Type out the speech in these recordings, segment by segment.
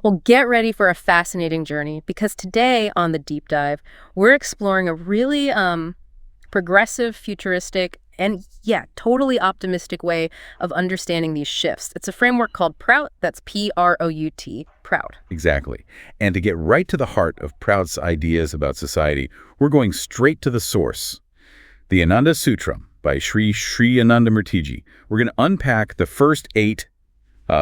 Well, get ready for a fascinating journey because today on the deep dive, we're exploring a really progressive, futuristic, and totally optimistic way of understanding these shifts. It's a framework called PROUT, that's P-R-O-U-T, PROUT. Exactly. And to get right to the heart of PROUT's ideas about society, we're going straight to the source. The Ananda Sutram by Sri Ananda Murtiji. We're going to unpack the first 8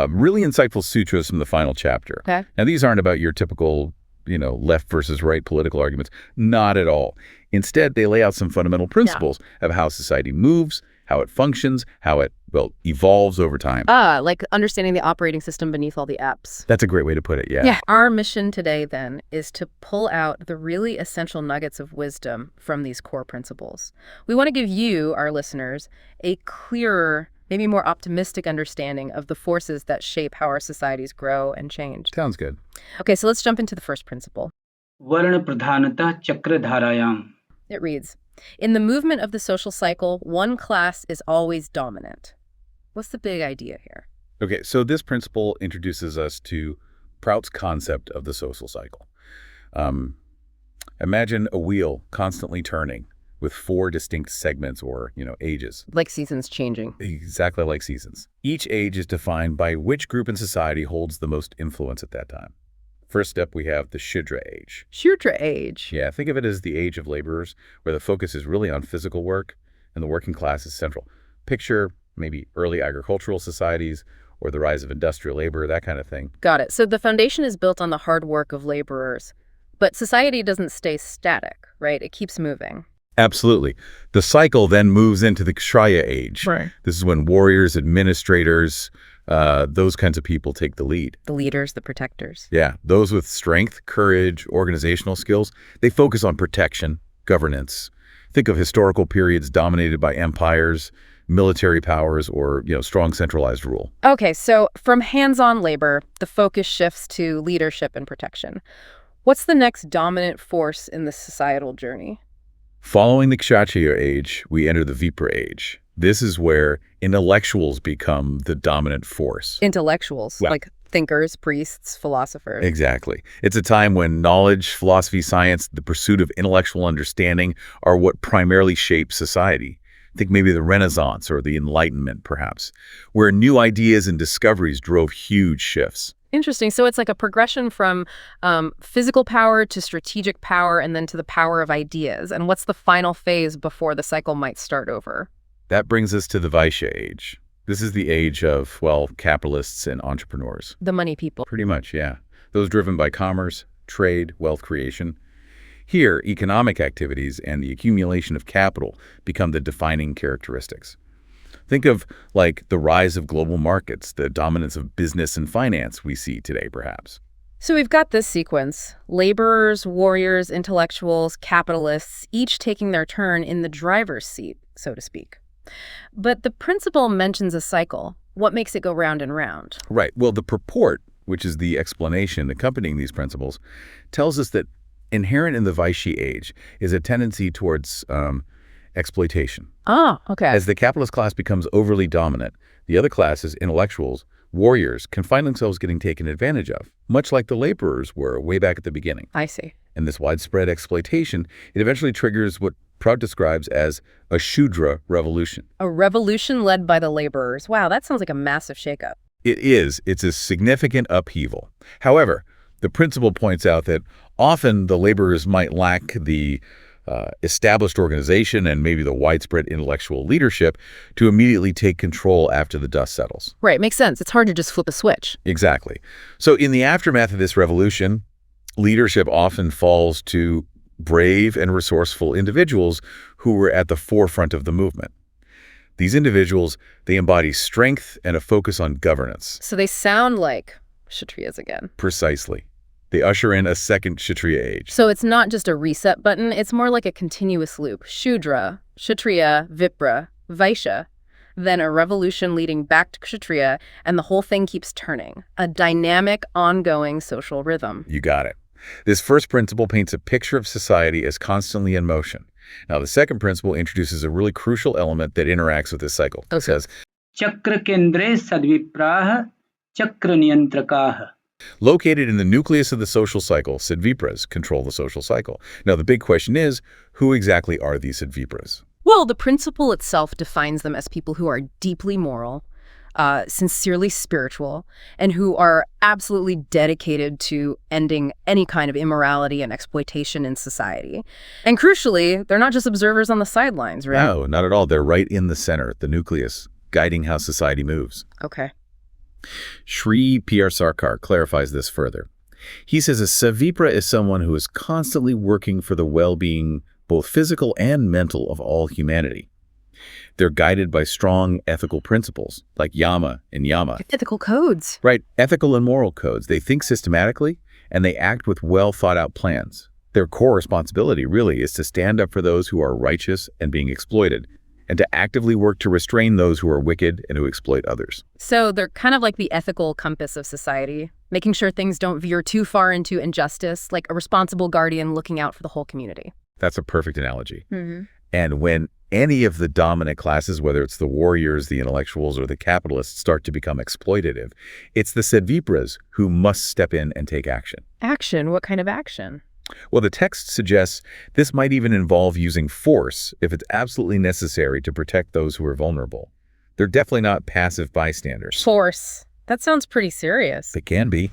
really insightful sutras from the final chapter. Okay. Now, these aren't about your typical, left versus right political arguments. Not at all. Instead, they lay out some fundamental principles of how society moves, how it functions, how it, evolves over time. Like understanding the operating system beneath all the apps. That's a great way to put it, yeah. Yeah. Our mission today, then, is to pull out the really essential nuggets of wisdom from these core principles. We want to give you, our listeners, a clearer, maybe more optimistic understanding of the forces that shape how our societies grow and change. Sounds good. Okay, so let's jump into the first principle. Varna pradhanata chakradharayam. It reads, in the movement of the social cycle, one class is always dominant. What's the big idea here? Okay, so this principle introduces us to Prout's concept of the social cycle. Imagine a wheel constantly turning with 4 distinct segments or, ages. Like seasons changing. Exactly like seasons. Each age is defined by which group in society holds the most influence at that time. First up, we have the Shudra age. Shudra age. Yeah, think of it as the age of laborers, where the focus is really on physical work and the working class is central. Picture maybe early agricultural societies or the rise of industrial labor, that kind of thing. Got it. So the foundation is built on the hard work of laborers. But society doesn't stay static, right? It keeps moving. Absolutely. The cycle then moves into the Kshatriya age. Right. This is when warriors, administrators, those kinds of people take the lead. The leaders, the protectors. Yeah, those with strength, courage, organizational skills, they focus on protection, governance. Think of historical periods dominated by empires, military powers, or, strong centralized rule. Okay, so from hands-on labor, the focus shifts to leadership and protection. What's the next dominant force in the societal journey? Following the Kshatriya age, we enter the Vipra age. This is where intellectuals become the dominant force. Intellectuals, like thinkers, priests, philosophers. Exactly. It's a time when knowledge, philosophy, science, the pursuit of intellectual understanding are what primarily shape society. Think maybe the Renaissance or the Enlightenment, perhaps, where new ideas and discoveries drove huge shifts. Interesting. So it's like a progression from physical power to strategic power and then to the power of ideas. And what's the final phase before the cycle might start over? That brings us to the Vaishya age. This is the age of, capitalists and entrepreneurs. The money people. Pretty much, yeah. Those driven by commerce, trade, wealth creation. Here, economic activities and the accumulation of capital become the defining characteristics. Think of, the rise of global markets, the dominance of business and finance we see today, perhaps. So we've got this sequence. Laborers, warriors, intellectuals, capitalists, each taking their turn in the driver's seat, so to speak. But the principle mentions a cycle. What makes it go round and round? Right. Well, the purport, which is the explanation accompanying these principles, tells us that inherent in the Vaishya age is a tendency towards exploitation. Ah, okay. As the capitalist class becomes overly dominant, the other classes, intellectuals, warriors, can find themselves getting taken advantage of, much like the laborers were way back at the beginning. I see. And this widespread exploitation, it eventually triggers what Prout describes as a Shudra revolution. A revolution led by the laborers. Wow, that sounds like a massive shakeup. It is. It's a significant upheaval. However, the principle points out that often the laborers might lack the established organization and maybe the widespread intellectual leadership to immediately take control after the dust settles. Right, makes sense. It's hard to just flip a switch. Exactly. So in the aftermath of this revolution, leadership often falls to brave and resourceful individuals who were at the forefront of the movement. These individuals, they embody strength and a focus on governance. So they sound like Kshatriyas again. Precisely. They usher in a second Kshatriya age. So it's not just a reset button, it's more like a continuous loop. Shudra, Kshatriya, Vipra, Vaishya, then a revolution leading back to Kshatriya, and the whole thing keeps turning. A dynamic, ongoing social rhythm. You got it. This first principle paints a picture of society as constantly in motion. Now, the second principle introduces a really crucial element that interacts with this cycle. It says, Chakra kendre sadvipraha chakra niyantrakaha. Located in the nucleus of the social cycle, Siddvipras control the social cycle. Now, the big question is, who exactly are these Siddvipras? Well, the principle itself defines them as people who are deeply moral, sincerely spiritual, and who are absolutely dedicated to ending any kind of immorality and exploitation in society. And crucially, they're not just observers on the sidelines, right? No, not at all. They're right in the center, the nucleus, guiding how society moves. Okay. Sri P.R. Sarkar clarifies this further. He says a Savipra is someone who is constantly working for the well-being, both physical and mental, of all humanity. They're guided by strong ethical principles, like yama and yama. Ethical codes. Right, ethical and moral codes. They think systematically, and they act with well-thought-out plans. Their core responsibility, really, is to stand up for those who are righteous and being exploited, and to actively work to restrain those who are wicked and who exploit others. So they're kind of like the ethical compass of society, making sure things don't veer too far into injustice, like a responsible guardian looking out for the whole community. That's a perfect analogy. Mm-hmm. And when any of the dominant classes, whether it's the warriors, the intellectuals, or the capitalists, start to become exploitative, it's the Siddvipras who must step in and take action. Action? What kind of action? Well, the text suggests this might even involve using force if it's absolutely necessary to protect those who are vulnerable. They're definitely not passive bystanders. Force. That sounds pretty serious. They can be.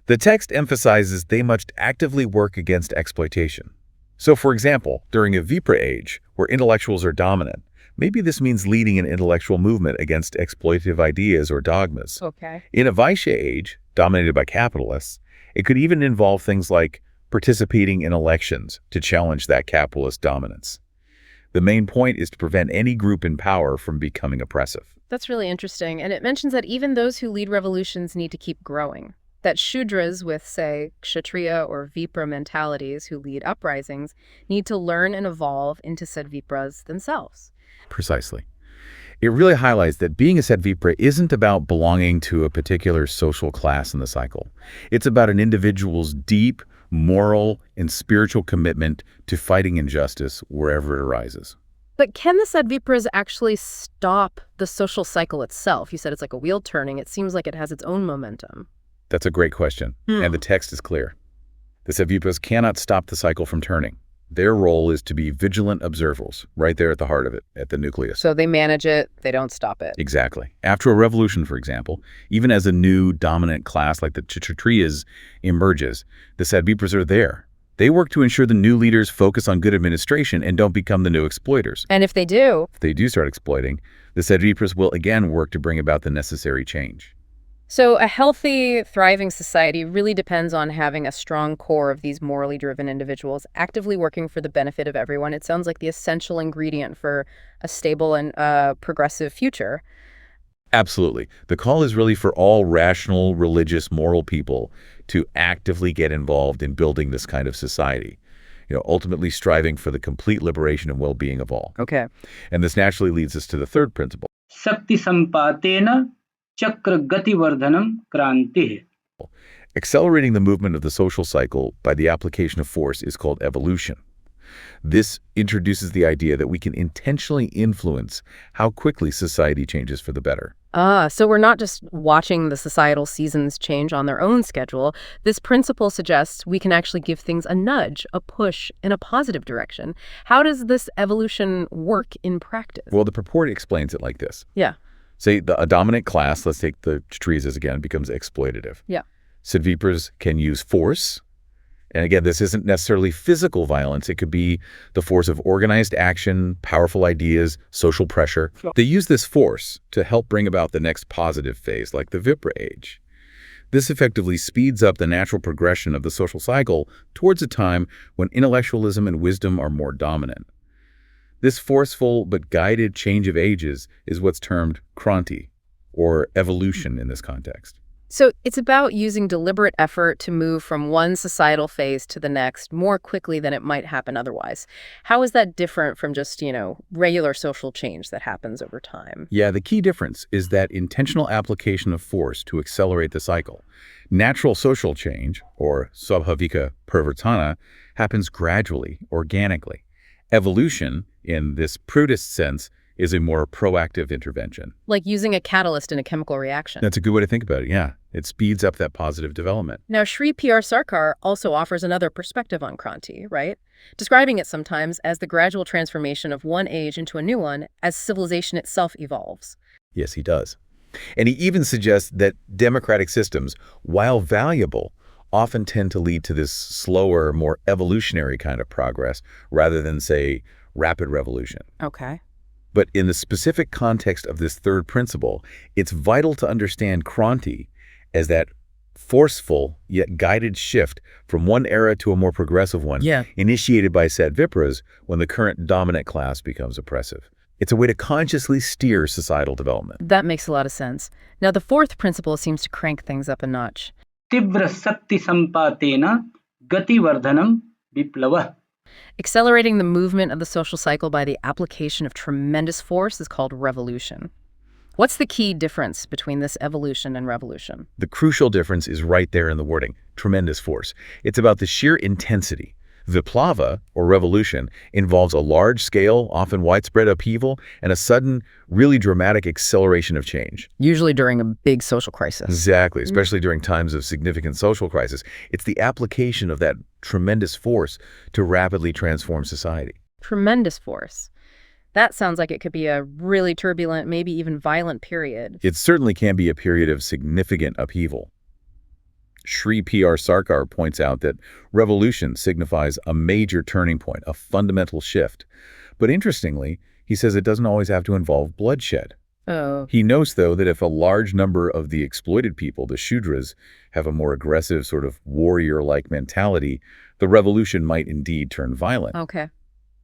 The text emphasizes they must actively work against exploitation. So, for example, during a Vipra age, where intellectuals are dominant, maybe this means leading an intellectual movement against exploitative ideas or dogmas. Okay. In a Vaishya age, dominated by capitalists, it could even involve things like participating in elections to challenge that capitalist dominance. The main point is to prevent any group in power from becoming oppressive. That's really interesting. And it mentions that even those who lead revolutions need to keep growing. That Shudras with, say, Kshatriya or Vipra mentalities who lead uprisings need to learn and evolve into Siddvipras themselves. Precisely. It really highlights that being a Siddvipra isn't about belonging to a particular social class in the cycle. It's about an individual's deep, moral, and spiritual commitment to fighting injustice wherever it arises. But can the Siddvipras actually stop the social cycle itself? You said it's like a wheel turning. It seems like it has its own momentum. That's a great question, and the text is clear. The Siddvipras cannot stop the cycle from turning. Their role is to be vigilant observers, right there at the heart of it, at the nucleus. So they manage it, they don't stop it. Exactly. After a revolution, for example, even as a new dominant class like the Kshatriyas emerges, the Siddvipras are there. They work to ensure the new leaders focus on good administration and don't become the new exploiters. And if they do start exploiting, the Siddvipras will again work to bring about the necessary change. So a healthy, thriving society really depends on having a strong core of these morally driven individuals actively working for the benefit of everyone. It sounds like the essential ingredient for a stable and progressive future. Absolutely. The call is really for all rational, religious, moral people to actively get involved in building this kind of society, ultimately striving for the complete liberation and well-being of all. Okay. And this naturally leads us to the third principle. Sakti sampatena chakra gati vardhanam krantih. Accelerating the movement of the social cycle by the application of force is called evolution. This introduces the idea that we can intentionally influence how quickly society changes for the better. So we're not just watching the societal seasons change on their own schedule. This principle suggests we can actually give things a nudge, a push in a positive direction. How does this evolution work in practice? Well, the purport explains it like this. Yeah. Say a dominant class, let's take the Kshatriyas again, becomes exploitative. Yeah. Siddvipras can use force. And again, this isn't necessarily physical violence. It could be the force of organized action, powerful ideas, social pressure. Sure. They use this force to help bring about the next positive phase, like the Vipra age. This effectively speeds up the natural progression of the social cycle towards a time when intellectualism and wisdom are more dominant. This forceful but guided change of ages is what's termed krantih, or evolution in this context. So it's about using deliberate effort to move from one societal phase to the next more quickly than it might happen otherwise. How is that different from just, regular social change that happens over time? Yeah, the key difference is that intentional application of force to accelerate the cycle. Natural social change, or swabhavika parivartana, happens gradually, organically. Evolution, in this PROUTist sense, is a more proactive intervention. Like using a catalyst in a chemical reaction. That's a good way to think about it, yeah. It speeds up that positive development. Now, Sri P.R. Sarkar also offers another perspective on Kranti, right? Describing it sometimes as the gradual transformation of one age into a new one as civilization itself evolves. Yes, he does. And he even suggests that democratic systems, while valuable, often tend to lead to this slower, more evolutionary kind of progress rather than, say, rapid revolution. Okay. But in the specific context of this third principle, it's vital to understand Kranti as that forceful yet guided shift from one era to a more progressive one, initiated by said Vipras when the current dominant class becomes oppressive. It's a way to consciously steer societal development. That makes a lot of sense. Now, the fourth principle seems to crank things up a notch. तीव्र शक्ति संपातेन गतिवर्धनम विप्लवः. Accelerating the movement of the social cycle by the application of tremendous force is called revolution. What's the key difference between this evolution and revolution? The crucial difference is right there in the wording, tremendous force. It's about the sheer intensity. Viplavah, or revolution, involves a large-scale, often widespread upheaval and a sudden, really dramatic acceleration of change. Usually during a big social crisis. Exactly, especially during times of significant social crisis. It's the application of that tremendous force to rapidly transform society. Tremendous force. That sounds like it could be a really turbulent, maybe even violent period. It certainly can be a period of significant upheaval. Sri P.R. Sarkar points out that revolution signifies a major turning point, a fundamental shift. But interestingly, he says it doesn't always have to involve bloodshed. Oh. He notes, though, that if a large number of the exploited people, the Shudras, have a more aggressive sort of warrior-like mentality, the revolution might indeed turn violent. Okay.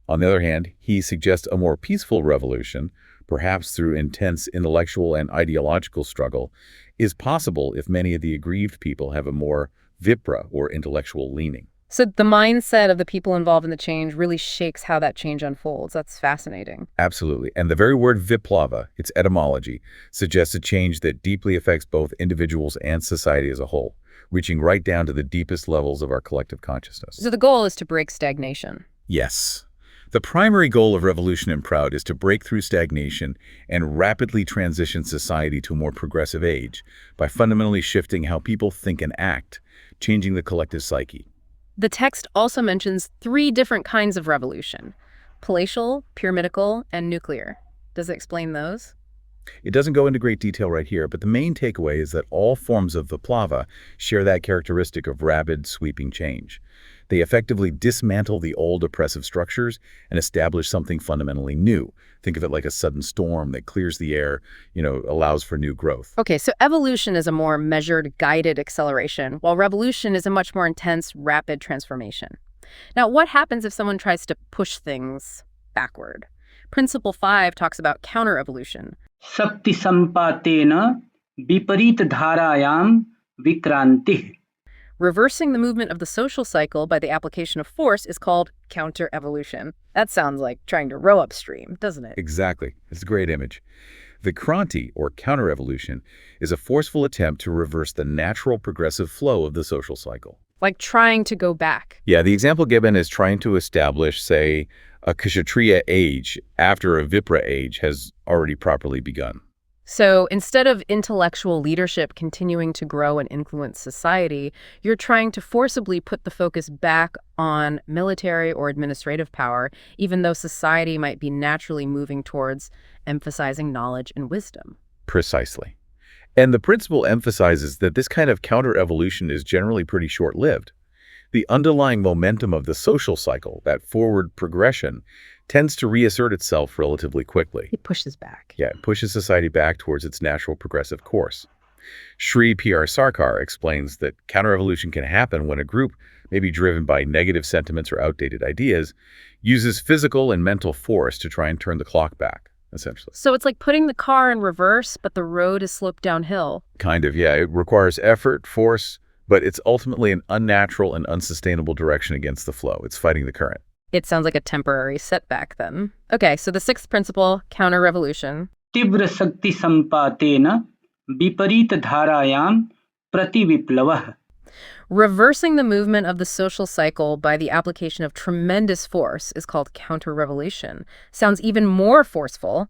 On the other hand, he suggests a more peaceful revolution, perhaps through intense intellectual and ideological struggle, is possible if many of the aggrieved people have a more Vipra, or intellectual leaning. So the mindset of the people involved in the change really shapes how that change unfolds. That's fascinating. Absolutely. And the very word viplavah, its etymology, suggests a change that deeply affects both individuals and society as a whole, reaching right down to the deepest levels of our collective consciousness. So the goal is to break stagnation. Yes. The primary goal of revolution in PROUT is to break through stagnation and rapidly transition society to a more progressive age by fundamentally shifting how people think and act, changing the collective psyche. The text also mentions 3 different kinds of revolution: palatial, pyramidical, and nuclear. Does it explain those? It doesn't go into great detail right here, but the main takeaway is that all forms of viplavah share that characteristic of rapid, sweeping change. They effectively dismantle the old oppressive structures and establish something fundamentally new. Think of it like a sudden storm that clears the air, allows for new growth. Okay, so evolution is a more measured, guided acceleration, while revolution is a much more intense, rapid transformation. Now, what happens if someone tries to push things backward? Principle 5 talks about counter-evolution. शक्ति संपातेन विपरीत धारायाम विक्रांतिः. Reversing the movement of the social cycle by the application of force is called counter-evolution. That sounds like trying to row upstream, doesn't it? Exactly. It's a great image. Vikrantih, or counter-evolution, is a forceful attempt to reverse the natural progressive flow of the social cycle. Like trying to go back. Yeah, the example given is trying to establish, say, a Kshatriya age after a Vipra age has already properly begun. So instead of intellectual leadership continuing to grow and influence society, you're trying to forcibly put the focus back on military or administrative power, even though society might be naturally moving towards emphasizing knowledge and wisdom. Precisely. And the principle emphasizes that this kind of counter-evolution is generally pretty short-lived. The underlying momentum of the social cycle, that forward progression, tends to reassert itself relatively quickly. It pushes back. Yeah, it pushes society back towards its natural progressive course. Sri P.R. Sarkar explains that counter-evolution can happen when a group, maybe driven by negative sentiments or outdated ideas, uses physical and mental force to try and turn the clock back, essentially. So it's like putting the car in reverse, but the road is sloped downhill. Kind of, yeah. It requires effort, force, but it's ultimately an unnatural and unsustainable direction against the flow. It's fighting the current. It sounds like a temporary setback then. Okay, so the 6th principle, counter-revolution. तीव्र शक्ति संपातेन विपरीत धारायाम prativiplavah. Reversing the movement of the social cycle by the application of tremendous force is called counter-revolution. Sounds even more forceful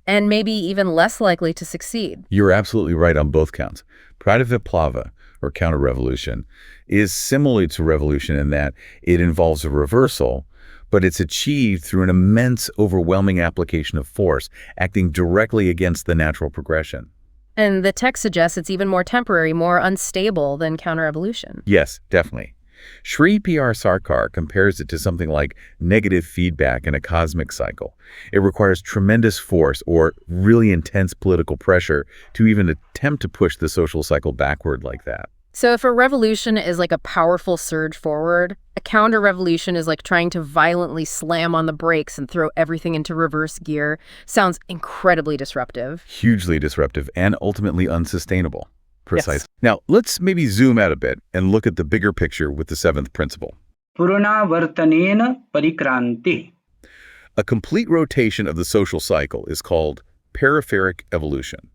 and maybe even less likely to succeed. You're absolutely right on both counts. Prativiplavah, or counter-revolution, is similar to revolution in that it involves a reversal, but it's achieved through an immense, overwhelming application of force, acting directly against the natural progression. And the text suggests it's even more temporary, more unstable than counterevolution. Yes, definitely. Sri P.R. Sarkar compares it to something like negative feedback in a cosmic cycle. It requires tremendous force or really intense political pressure to even attempt to push the social cycle backward like that. So if a revolution is like a powerful surge forward, a counter-revolution is like trying to violently slam on the brakes and throw everything into reverse gear. Sounds incredibly disruptive. Hugely disruptive and ultimately unsustainable. Precise. Yes. Now, let's maybe zoom out a bit and look at the bigger picture with the seventh principle. पुनरावर्तनेन parikrantih. A complete rotation of the social cycle is called peripheric evolution.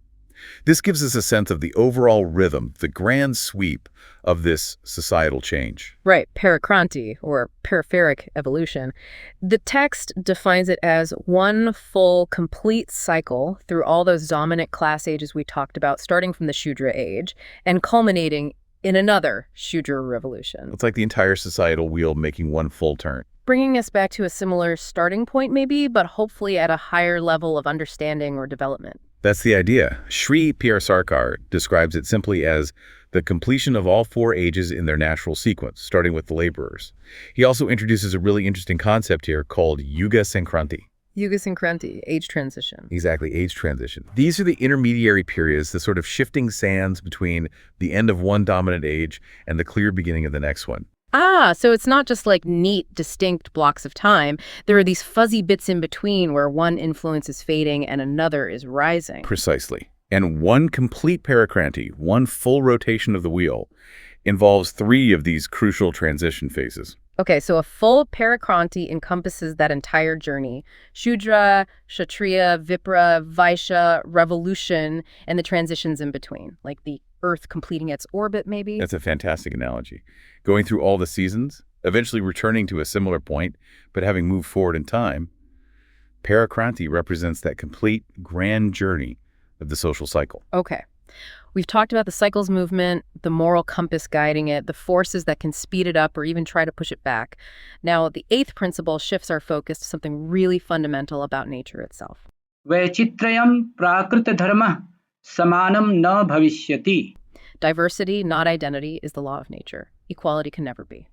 This gives us a sense of the overall rhythm, the grand sweep of this societal change. Right, paracranti, or peripheric evolution. The text defines it as one full, complete cycle through all those dominant class ages we talked about, starting from the Shudra age and culminating in another Shudra revolution. It's like the entire societal wheel making one full turn. Bringing us back to a similar starting point maybe, but hopefully at a higher level of understanding or development. That's the idea. Sri P.R. Sarkar describes it simply as the completion of all four ages in their natural sequence, starting with the laborers. He also introduces a really interesting concept here called yuga sankranti. Yuga sankranti, age transition. Exactly, age transition. These are the intermediary periods, the sort of shifting sands between the end of one dominant age and the clear beginning of the next one. Ah, so it's not just like neat, distinct blocks of time. There are these fuzzy bits in between where one influence is fading and another is rising. Precisely. And one complete paracranti, one full rotation of the wheel, involves three of these crucial transition phases. Okay, so a full paracranti encompasses that entire journey. Shudra, Kshatriya, Vipra, Vaishya, revolution, and the transitions in between, like the Earth completing its orbit, maybe? That's a fantastic analogy. Going through all the seasons, eventually returning to a similar point, but having moved forward in time, Paracranti represents that complete grand journey of the social cycle. Okay. We've talked about the cycles movement, the moral compass guiding it, the forces that can speed it up or even try to push it back. Now, the eighth principle shifts our focus to something really fundamental about nature itself. वैचित्र्यं प्राकृतधर्मः समानं न भविष्यति. Diversity, not identity, is the law of nature. Equality can never be.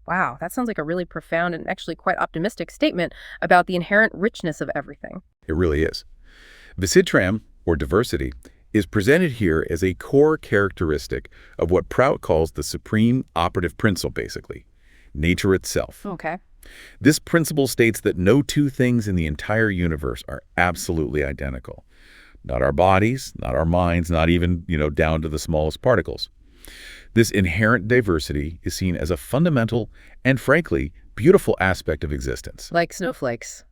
Wow, that sounds like a really profound and actually quite optimistic statement about the inherent richness of everything. It really is. Vichitram, or diversity, is presented here as a core characteristic of what PROUT calls the supreme operative principle, basically, nature itself. Okay. This principle states that no two things in the entire universe are absolutely identical. Not our bodies, not our minds, not even, down to the smallest particles. This inherent diversity is seen as a fundamental and, frankly, beautiful aspect of existence. Like snowflakes.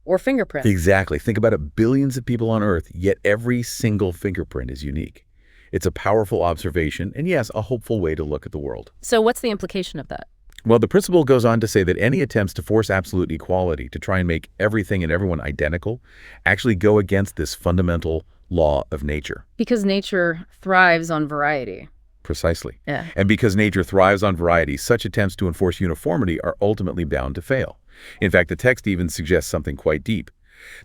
Or fingerprints. Exactly. Think about it, billions of people on Earth, yet every single fingerprint is unique. It's a powerful observation and, yes, a hopeful way to look at the world. So what's the implication of that? Well, the principle goes on to say that any attempts to force absolute equality, to try and make everything and everyone identical, actually go against this fundamental law of nature. Because nature thrives on variety. Precisely. Yeah. And because nature thrives on variety, such attempts to enforce uniformity are ultimately bound to fail. In fact, the text even suggests something quite deep,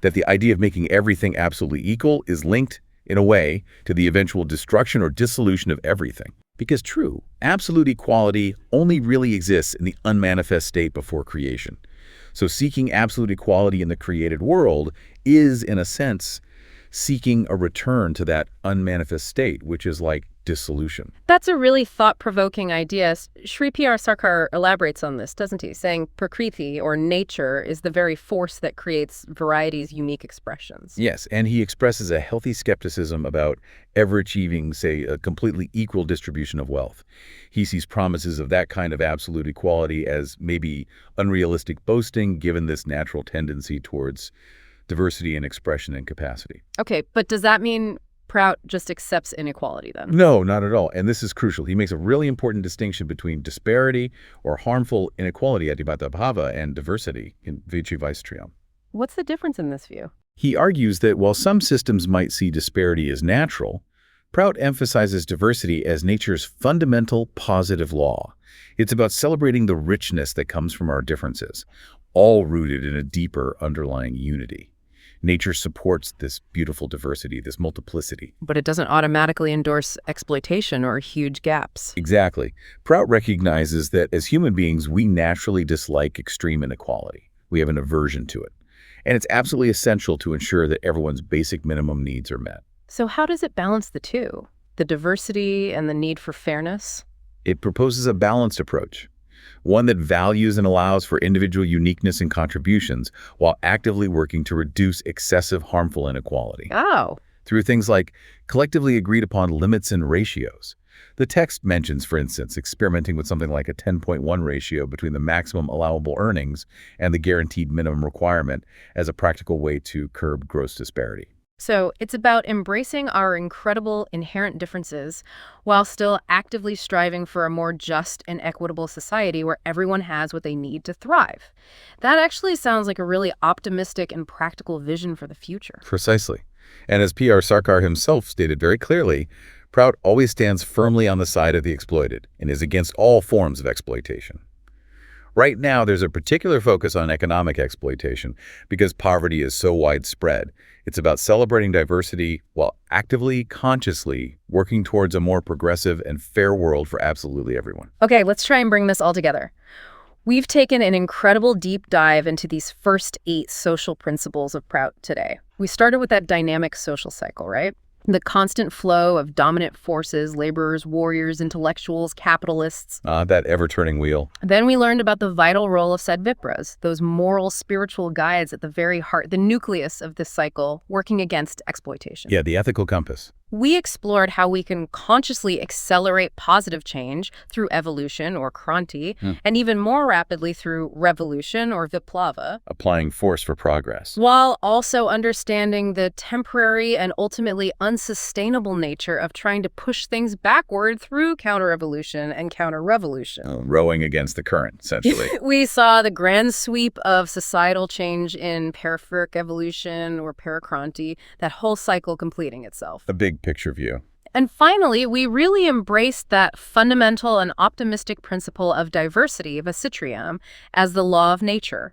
that the idea of making everything absolutely equal is linked, in a way, to the eventual destruction or dissolution of everything. Because true, absolute equality only really exists in the unmanifest state before creation. So seeking absolute equality in the created world is, in a sense, seeking a return to that unmanifest state, which is like dissolution. That's a really thought-provoking idea. Sri P.R. Sarkar elaborates on this, doesn't he? Saying prakriti, or nature, is the very force that creates variety's unique expressions. Yes, and he expresses a healthy skepticism about ever achieving, say, a completely equal distribution of wealth. He sees promises of that kind of absolute equality as maybe unrealistic boasting, given this natural tendency towards diversity and expression and capacity. Okay, but does that mean PROUT just accepts inequality then? No, not at all. And this is crucial. He makes a really important distinction between disparity or harmful inequality, adibhattabhava, and diversity in Vaishya. What's the difference in this view? He argues that while some systems might see disparity as natural, PROUT emphasizes diversity as nature's fundamental positive law. It's about celebrating the richness that comes from our differences, all rooted in a deeper underlying unity. Nature supports this beautiful diversity, this multiplicity. But it doesn't automatically endorse exploitation or huge gaps. Exactly. PROUT recognizes that as human beings, we naturally dislike extreme inequality. We have an aversion to it. And it's absolutely essential to ensure that everyone's basic minimum needs are met. So how does it balance the two? The diversity and the need for fairness? It proposes a balanced approach, one that values and allows for individual uniqueness and contributions while actively working to reduce excessive harmful inequality. Oh. Through things like collectively agreed upon limits and ratios. The text mentions, for instance, experimenting with something like a 10.1 ratio between the maximum allowable earnings and the guaranteed minimum requirement as a practical way to curb gross disparity. So it's about embracing our incredible inherent differences while still actively striving for a more just and equitable society where everyone has what they need to thrive. That actually sounds like a really optimistic and practical vision for the future. Precisely. And as P.R. Sarkar himself stated very clearly, PROUT always stands firmly on the side of the exploited and is against all forms of exploitation. Right now, there's a particular focus on economic exploitation because poverty is so widespread. It's about celebrating diversity while actively, consciously working towards a more progressive and fair world for absolutely everyone. Okay, let's try and bring this all together. We've taken an incredible deep dive into these first 8 social principles of PROUT today. We started with that dynamic social cycle, right? The constant flow of dominant forces, laborers, warriors, intellectuals, capitalists. That ever-turning wheel. Then we learned about the vital role of said Vipras, those moral, spiritual guides at the very heart, the nucleus of this cycle, working against exploitation. Yeah, the ethical compass. We explored how we can consciously accelerate positive change through evolution or krantih, and even more rapidly through revolution or viplavah. Applying force for progress. While also understanding the temporary and ultimately unsustainable nature of trying to push things backward through counterevolution and counterrevolution. Rowing against the current, essentially. We saw the grand sweep of societal change in peripheric evolution or paracranti, that whole cycle completing itself. A big picture view. And finally, we really embraced that fundamental and optimistic principle of diversity, Kshatriya, as the law of nature,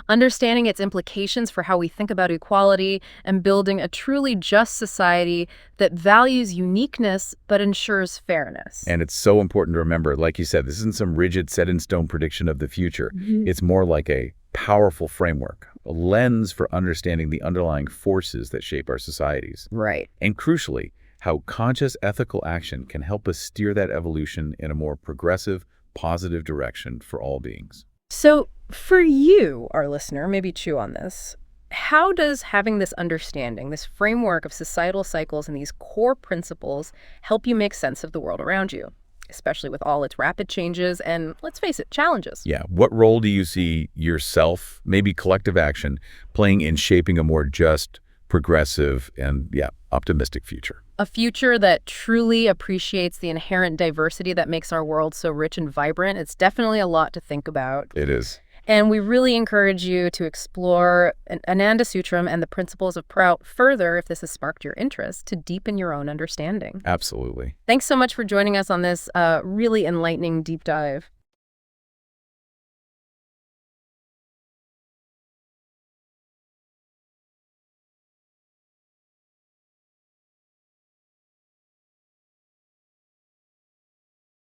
understanding its implications for how we think about equality and building a truly just society that values uniqueness but ensures fairness. And it's so important to remember, like you said, this isn't some rigid set-in-stone prediction of the future. It's more like a powerful framework, a lens for understanding the underlying forces that shape our societies. Right. And crucially, how conscious ethical action can help us steer that evolution in a more progressive, positive direction for all beings. So for you, our listener, maybe chew on this, how does having this understanding, this framework of societal cycles and these core principles help you make sense of the world around you, especially with all its rapid changes and, let's face it, challenges? Yeah. What role do you see yourself, maybe collective action, playing in shaping a more just, progressive, and, optimistic future? A future that truly appreciates the inherent diversity that makes our world so rich and vibrant. It's definitely a lot to think about. It is. And we really encourage you to explore Ananda Sutram and the principles of PROUT further if this has sparked your interest to deepen your own understanding. Absolutely. Thanks so much for joining us on this really enlightening deep dive.